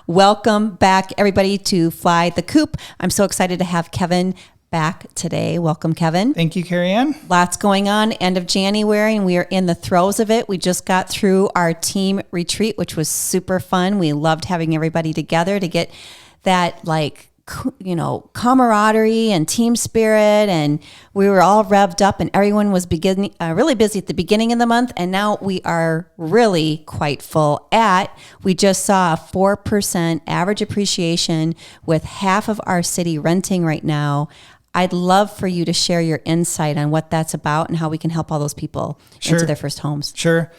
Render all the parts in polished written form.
Welcome back, everybody, to Fly the Coop. I'm so excited to have Kevin back today. Welcome, Kevin. Thank you, Cari Ann. Lots going on, end of January, and we are in the throes of it. We just got through our team retreat, which was super fun. We loved having everybody together to get that, camaraderie and team spirit, and we were all revved up, and everyone was really busy at the beginning of the month, and now we are really quite full we just saw a 4% average appreciation with half of our city renting right now. I'd love for you to share your insight on what that's about and how we can help all those people into their first homes. Sure.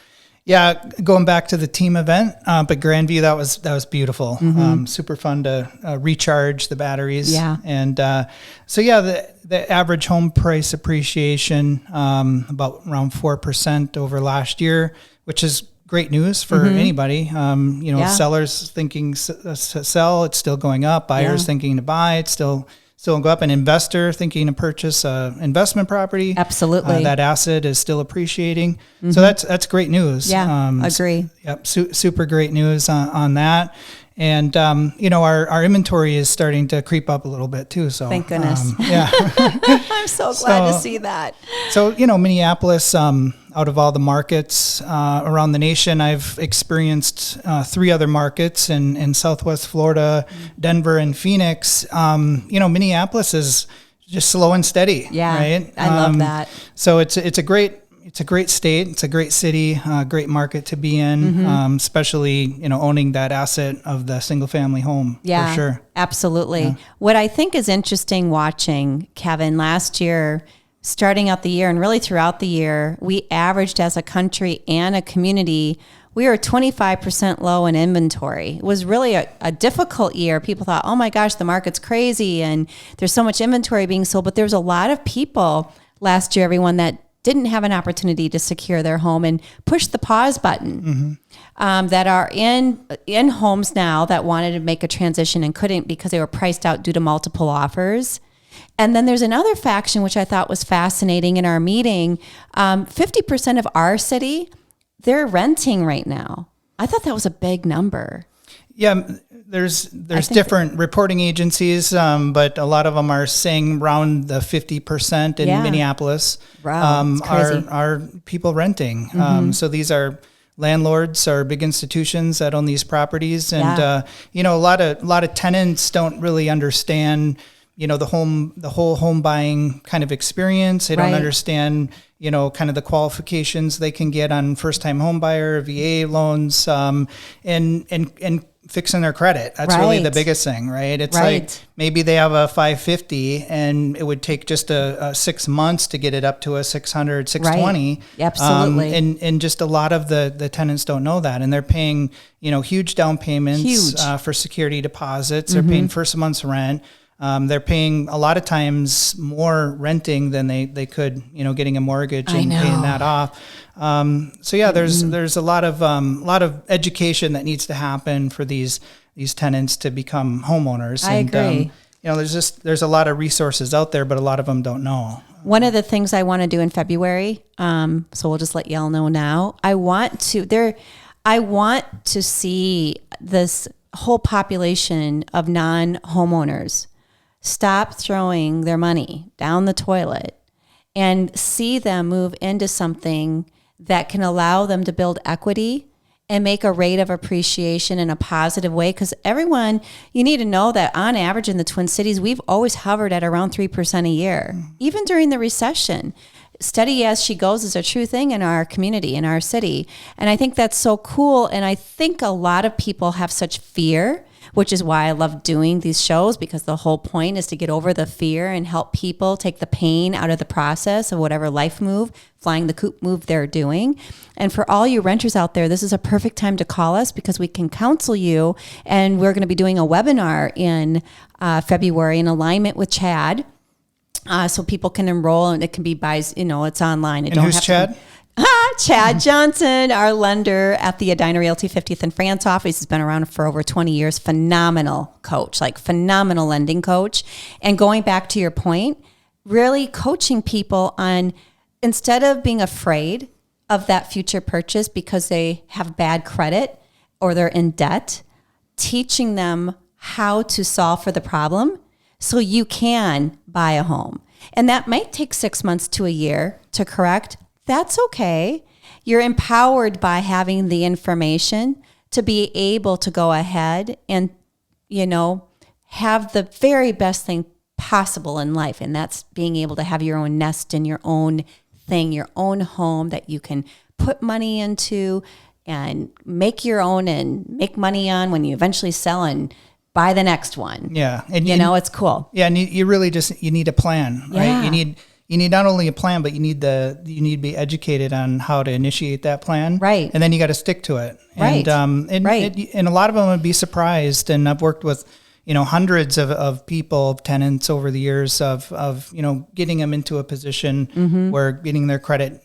Yeah, going back to the team event, but Grandview, that was beautiful. Super fun to recharge the batteries. Yeah. And the average home price appreciation about around 4% over last year, which is great news for anybody. Sellers thinking sell, it's still going up. Buyers thinking to buy, it's still go up. An investor thinking to purchase investment property. Absolutely. That asset is still appreciating. So that's great news. Yeah, agree. Yep. Super great news on that. And, our inventory is starting to creep up a little bit too. So thank goodness. Yeah. I'm so glad to see that. So, Minneapolis, out of all the markets around the nation, I've experienced 3 other markets in Southwest Florida, Denver, and Phoenix. Minneapolis is just slow and steady. Yeah, right? I love that. So it's a great state. It's a great city, great market to be in, especially, owning that asset of the single family home. Yeah, for sure. Absolutely. Yeah. What I think is interesting watching, Kevin, last year, starting out the year and really throughout the year, we averaged as a country and a community, we were 25% low in inventory. It was really a difficult year. People thought, oh my gosh, the market's crazy and there's so much inventory being sold. But there was a lot of people last year, everyone that didn't have an opportunity to secure their home and push the pause button, that are in homes now that wanted to make a transition and couldn't because they were priced out due to multiple offers. And then there's another faction, which I thought was fascinating in our meeting. 50% of our city, they're renting right now. I thought that was a big number. Yeah, there's different reporting agencies, but a lot of them are saying around the 50% in Minneapolis. Wow, crazy. Are people renting. So these are landlords or big institutions that own these properties, and a lot of tenants don't really understand the whole home buying kind of experience. They don't understand, kind of the qualifications they can get on first time home buyer, VA loans, and fixing their credit. That's really the biggest thing, right? It's like maybe they have a 550 and it would take just a 6 months to get it up to a 600, 620. Absolutely. And just a lot of the tenants don't know that. And they're paying, huge down payments for security deposits. They're paying first month's rent. They're paying a lot of times more renting than they could, getting a mortgage and paying that off. There's a lot of education that needs to happen for these tenants to become homeowners. I agree. There's a lot of resources out there, but a lot of them don't know. One of the things I want to do in February, so we'll just let y'all know now. I want to see this whole population of non-homeowners stop throwing their money down the toilet and see them move into something that can allow them to build equity and make a rate of appreciation in a positive way. Because everyone, you need to know that on average in the Twin Cities, we've always hovered at around 3% a year, even during the recession. Steady as she goes is a true thing in our community, in our city. And I think that's so cool. And I think a lot of people have such fear, which is why I love doing these shows, because the whole point is to get over the fear and help people take the pain out of the process of whatever life move, flying the coop move they're doing. And for all you renters out there, this is a perfect time to call us because we can counsel you. And we're going to be doing a webinar in February in alignment with Chad. So people can enroll, and it can be by, it's online. Who's Chad? Chad Johnson, our lender at the Edina Realty 50th and France office. He's been around for over 20 years. Phenomenal coach, phenomenal lending coach. And going back to your point, really coaching people on, instead of being afraid of that future purchase because they have bad credit or they're in debt, teaching them how to solve for the problem so you can buy a home. And that might take 6 months to a year to correct. That's okay. You're empowered by having the information to be able to go ahead and, have the very best thing possible in life. And that's being able to have your own nest and your own thing, your own home that you can put money into and make your own and make money on when you eventually sell and buy the next one. Yeah. And it's cool. Yeah. And you really you need a plan, right? Yeah. You need not only a plan, but you need to be educated on how to initiate that plan. Right. And then you got to stick to it. Right. And a lot of them would be surprised. And I've worked with, hundreds of people, tenants over the years of getting them into a position where getting their credit,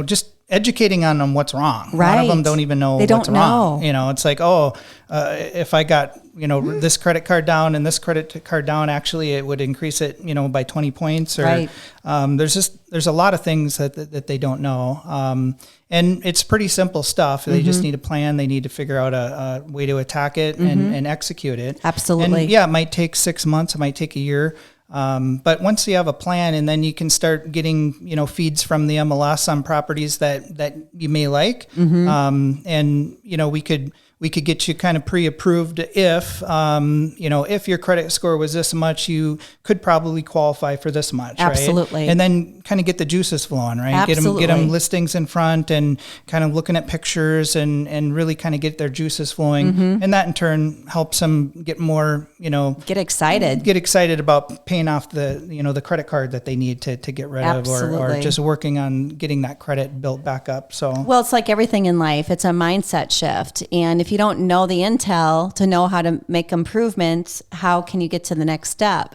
just educating on them what's wrong. Right. A lot of them don't even know what's wrong. It's like, if I got, this credit card down and this credit card down, actually it would increase it, by 20 points or, right. There's a lot of things that they don't know. And it's pretty simple stuff. They just need a plan. They need to figure out a way to attack it and execute it. Absolutely. And it might take 6 months. It might take a year. But once you have a plan, and then you can start getting, feeds from the MLS on properties that you may like. And, we could get you kind of pre-approved if your credit score was this much, you could probably qualify for this much. Absolutely. Right? And then kind of get the juices flowing, right? Absolutely. Get them listings in front and kind of looking at pictures and really kind of get their juices flowing. And that in turn helps them get more, get excited about paying off the credit card that they need to get rid of or just working on getting that credit built back up. So, well, it's like everything in life. It's a mindset shift. And if you don't know the intel to know how to make improvements, how can you get to the next step?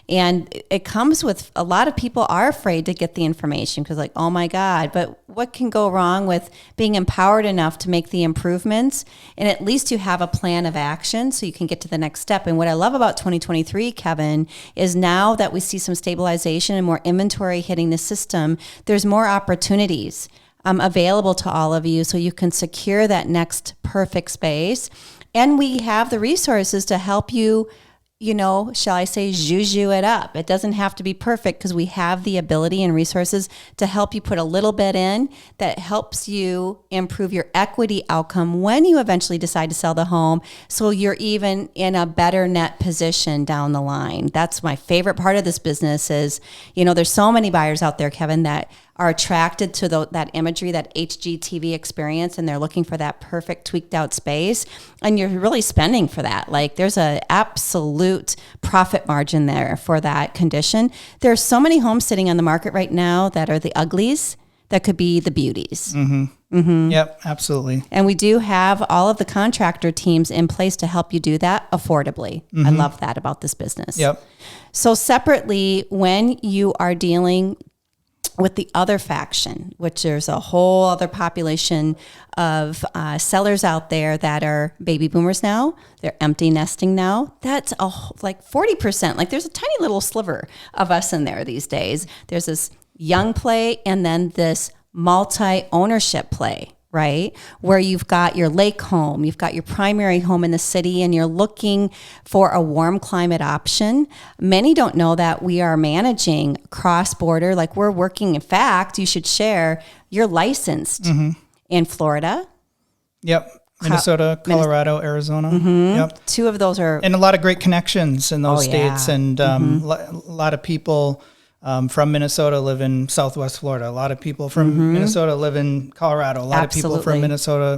And it comes with a lot of people are afraid to get the information because like, oh my God, but what can go wrong with being empowered enough to make the improvements? And at least you have a plan of action so you can get to the next step. And what I love about 2023, Kevin, is now that we see some stabilization and more inventory hitting the system, there's more opportunities available to all of you so you can secure that next perfect space. And we have the resources to help you, shall I say, juju it up. It doesn't have to be perfect because we have the ability and resources to help you put a little bit in that helps you improve your equity outcome when you eventually decide to sell the home. So you're even in a better net position down the line. That's my favorite part of this business is, there's so many buyers out there, Kevin, that are attracted to that imagery, that HGTV experience, and they're looking for that perfect tweaked out space. And you're really spending for that. Like there's an absolute profit margin there for that condition. There's so many homes sitting on the market right now that are the uglies that could be the beauties. Yep, absolutely. And we do have all of the contractor teams in place to help you do that affordably. I love that about this business. Yep. So separately, when you are dealing with the other faction, which there's a whole other population of sellers out there that are baby boomers now. They're empty nesting now. That's like 40%. Like there's a tiny little sliver of us in there these days. There's this young play and then this multi-ownership play, right? Where you've got your lake home, you've got your primary home in the city, and you're looking for a warm climate option. Many don't know that we are managing cross-border, like we're working. In fact, you should share, you're licensed in Florida. Yep. Minnesota, Colorado, Arizona. Yep. 2 of those are... And a lot of great connections in those states. Yeah. And a lot of people... from Minnesota live in Southwest Florida. A lot of people from Minnesota live in Colorado. A lot of people from Minnesota,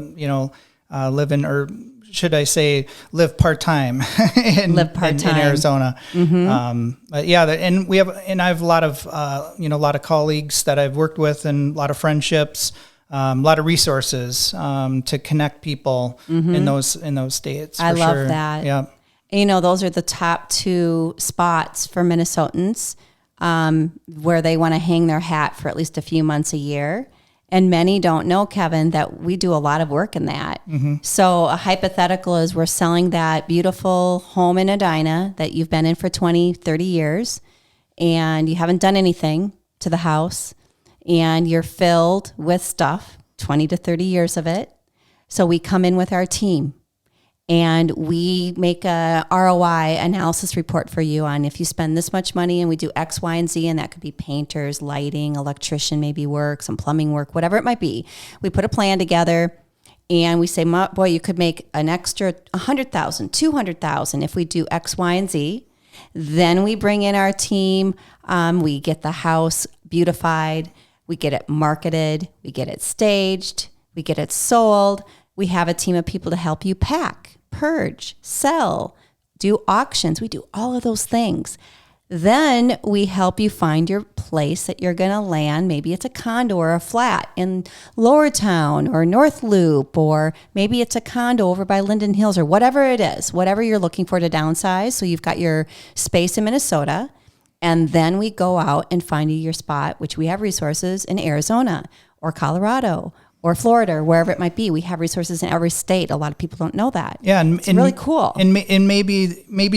live in, or should I say, live part-time in Arizona. But yeah, and I have a lot of, a lot of colleagues that I've worked with and a lot of friendships, a lot of resources to connect people in those states. I love that. Yeah. Those are the top 2 spots for Minnesotans. Where they want to hang their hat for at least a few months a year. And many don't know, Kevin, that we do a lot of work in that. So a hypothetical is we're selling that beautiful home in Edina that you've been in for 20, 30 years, and you haven't done anything to the house, and you're filled with stuff, 20 to 30 years of it. So we come in with our team, and we make a ROI analysis report for you on if you spend this much money, and we do X, Y, and Z, and that could be painters, lighting, electrician, maybe work, some plumbing work, whatever it might be. We put a plan together, and we say, boy, you could make an extra $100,000, $200,000 if we do X, Y, and Z. Then we bring in our team. We get the house beautified. We get it marketed. We get it staged. We get it sold. We have a team of people to help you pack, purge, sell, do auctions. We do all of those things. Then we help you find your place that you're going to land. Maybe it's a condo or a flat in Lower Town or North Loop, or maybe it's a condo over by Linden Hills, or whatever it is, whatever you're looking for to downsize. So you've got your space in Minnesota. And then we go out and find you your spot, which we have resources in Arizona or Colorado or Florida, or wherever it might be. We have resources in every state. A lot of people don't know that. Yeah, and it's really cool. And maybe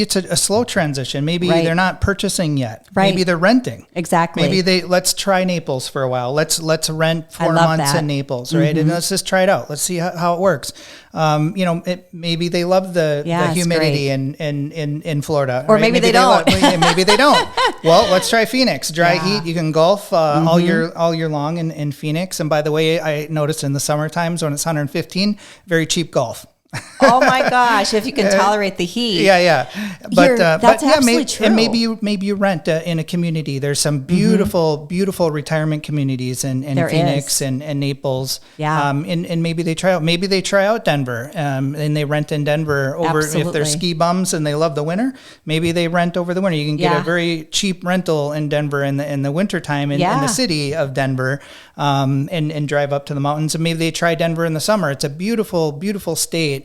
it's a slow transition. Maybe they're not purchasing yet. Right. Maybe they're renting. Exactly. Maybe let's try Naples for a while. Let's rent 4 months in Naples, right? And let's just try it out. Let's see how it works. Maybe they love the humidity in Florida, or right? maybe they don't. Maybe they don't. Well, let's try Phoenix. Dry heat. You can golf all year long in Phoenix. And by the way, I noticed in the summer times when it's 115, very cheap golf. Oh my gosh! If you can tolerate the heat, but that's absolutely true. And maybe you rent in a community. There's some beautiful retirement communities in Phoenix and Naples. Yeah, and maybe they try out Denver, and they rent in Denver over. If they're ski bums and they love the winter, maybe they rent over the winter. You can get a very cheap rental in Denver in the wintertime in the city of Denver, and drive up to the mountains. And maybe they try Denver in the summer. It's a beautiful state.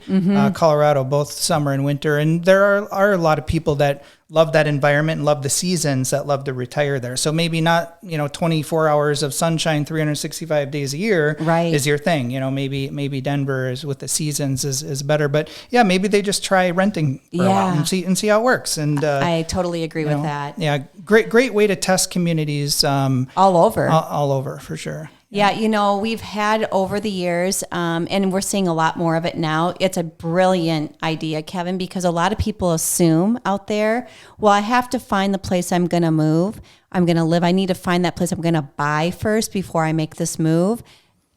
Colorado, both summer and winter. And there are a lot of people that love that environment and love the seasons that love to retire there. So maybe not, 24 hours of sunshine, 365 days a year is your thing. Maybe Denver is with the seasons is better, but maybe they just try renting for a while and see how it works. And I totally agree with that. Yeah. Great way to test communities. All over for sure. Yeah, we've had over the years, and we're seeing a lot more of it now. It's a brilliant idea, Kevin, because a lot of people assume out there, well, I have to find the place I'm going to move. I'm going to live. I need to find that place I'm going to buy first before I make this move.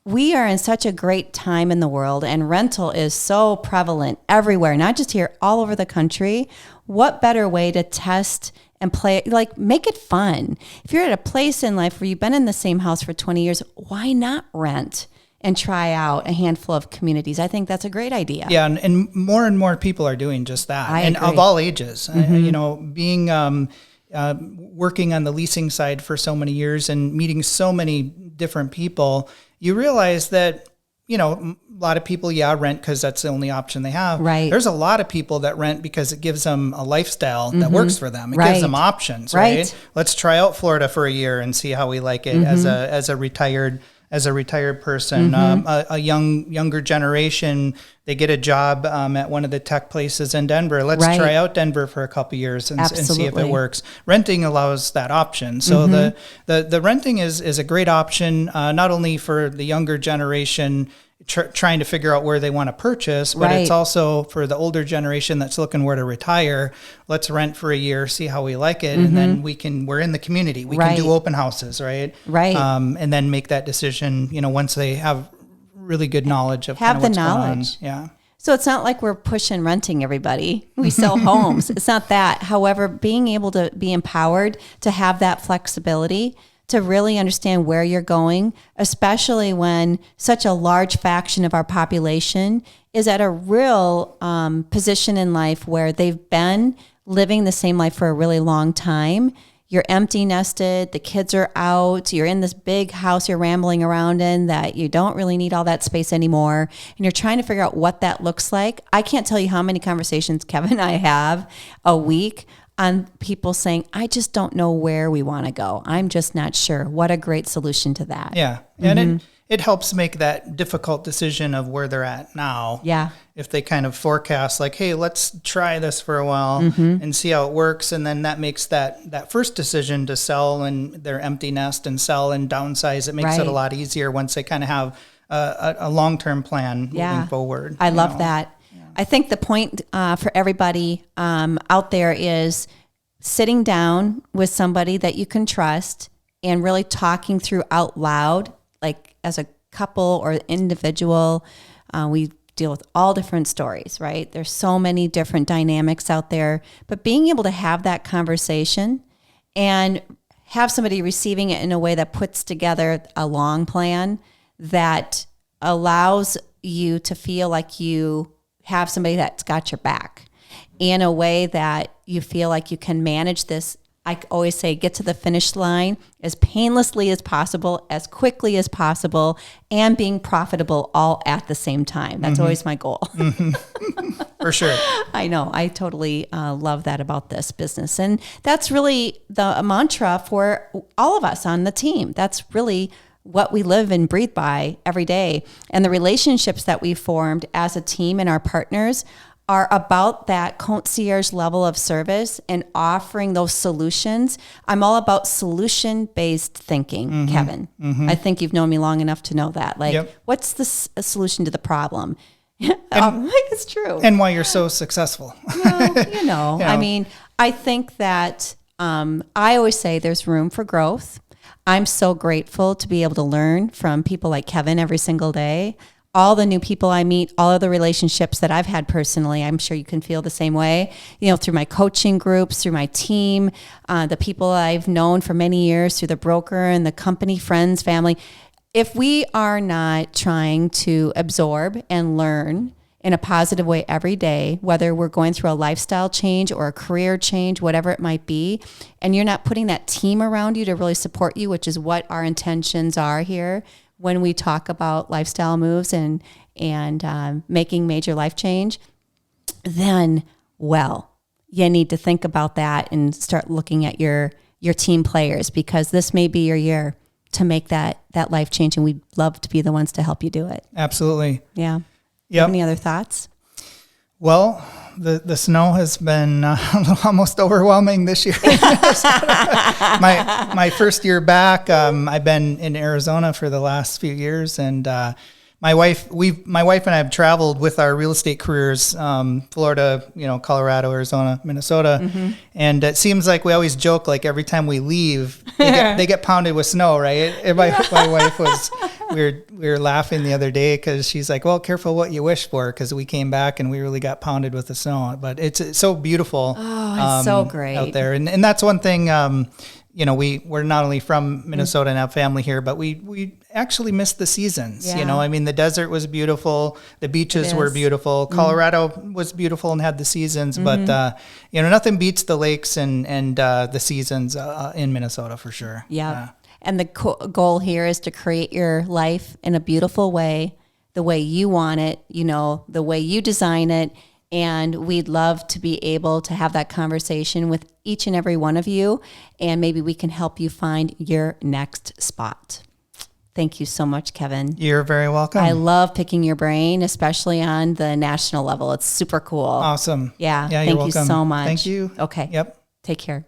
We are in such a great time in the world, and rental is so prevalent everywhere, not just here, all over the country. What better way to test and play, make it fun? If you're at a place in life where you've been in the same house for 20 years, why not rent and try out a handful of communities? I think that's a great idea. Yeah, and more people are doing just that. I agree. Of all ages. Being working on the leasing side for so many years and meeting so many different people, you realize that a lot of people, rent because that's the only option they have. Right. There's a lot of people that rent because it gives them a lifestyle that works for them. It gives them options, right? Let's try out Florida for a year and see how we like it as a retired person. A younger generation, they get a job at one of the tech places in Denver. Let's try out Denver for a couple of years and see if it works. Renting allows that option. So the renting is a great option, not only for the younger generation trying to figure out where they want to purchase, but it's also for the older generation that's looking where to retire. Let's rent for a year, see how we like it, and then we're in the community. We can do open houses, right? And then make that decision, once they have really good knowledge of have what's the knowledge. Going on. Yeah. So it's not like we're pushing renting everybody. We sell homes. It's not that. However, being able to be empowered to have that flexibility, to really understand where you're going, especially when such a large faction of our population is at a real position in life where they've been living the same life for a really long time. You're empty nested, the kids are out, you're in this big house you're rambling around in that you don't really need all that space anymore, and you're trying to figure out what that looks like. I can't tell you how many conversations Kevin and I have a week on people saying, I just don't know where we want to go. I'm just not sure. What a great solution to that. Yeah. And it helps make that difficult decision of where they're at now. Yeah. If they kind of forecast like, hey, let's try this for a while and see how it works. And then that makes that first decision to sell and their empty nest and sell and downsize. It makes it a lot easier once they kind of have a long-term plan moving forward. I love that. I think the point for everybody out there is sitting down with somebody that you can trust and really talking through out loud, like as a couple or individual. We deal with all different stories, right? There's so many different dynamics out there, but being able to have that conversation and have somebody receiving it in a way that puts together a long plan that allows you to feel like you have somebody that's got your back in a way that you feel like you can manage this. I always say get to the finish line as painlessly as possible, as quickly as possible, and being profitable all at the same time. That's always my goal. For sure. I know. I totally love that about this business. And that's really the mantra for all of us on the team. That's really what we live and breathe by every day. And the relationships that we formed as a team and our partners are about that concierge level of service and offering those solutions. I'm all about solution-based thinking, Kevin. I think you've known me long enough to know that. Like, what's the solution to the problem? It's true. And why you're so successful. Yeah. I mean, I think that I always say there's room for growth. I'm so grateful to be able to learn from people like Kevin every single day. All the new people I meet, all of the relationships that I've had personally, I'm sure you can feel the same way, through my coaching groups, through my team, the people I've known for many years, through the broker and the company, friends, family. If we are not trying to absorb and learn in a positive way every day, whether we're going through a lifestyle change or a career change, whatever it might be, and you're not putting that team around you to really support you, which is what our intentions are here, when we talk about lifestyle moves and making major life change, then, you need to think about that and start looking at your team players, because this may be your year to make that life change, and we'd love to be the ones to help you do it. Absolutely. Yeah. Yep. Any other thoughts? Well, the snow has been almost overwhelming this year. my first year back, I've been in Arizona for the last few years, and my wife and I have traveled with our real estate careers, Florida, Colorado, Arizona, Minnesota, and it seems like we always joke, like every time we leave, they get pounded with snow, right? And my wife was. We were laughing the other day because she's like, well, careful what you wish for, because we came back and we really got pounded with the snow. But it's so beautiful. Oh, it's so great out there. And that's one thing, we're not only from Minnesota and have family here, but we actually miss the seasons. Yeah. I mean, the desert was beautiful. The beaches were beautiful. Colorado was beautiful and had the seasons. But, nothing beats the lakes and the seasons in Minnesota for sure. Yeah. And the goal here is to create your life in a beautiful way, the way you want it, the way you design it. And we'd love to be able to have that conversation with each and every one of you. And maybe we can help you find your next spot. Thank you so much, Kevin. You're very welcome. I love picking your brain, especially on the national level. It's super cool. Awesome. Yeah. You're Thank welcome. you so much. Thank you. Okay. Yep. Take care.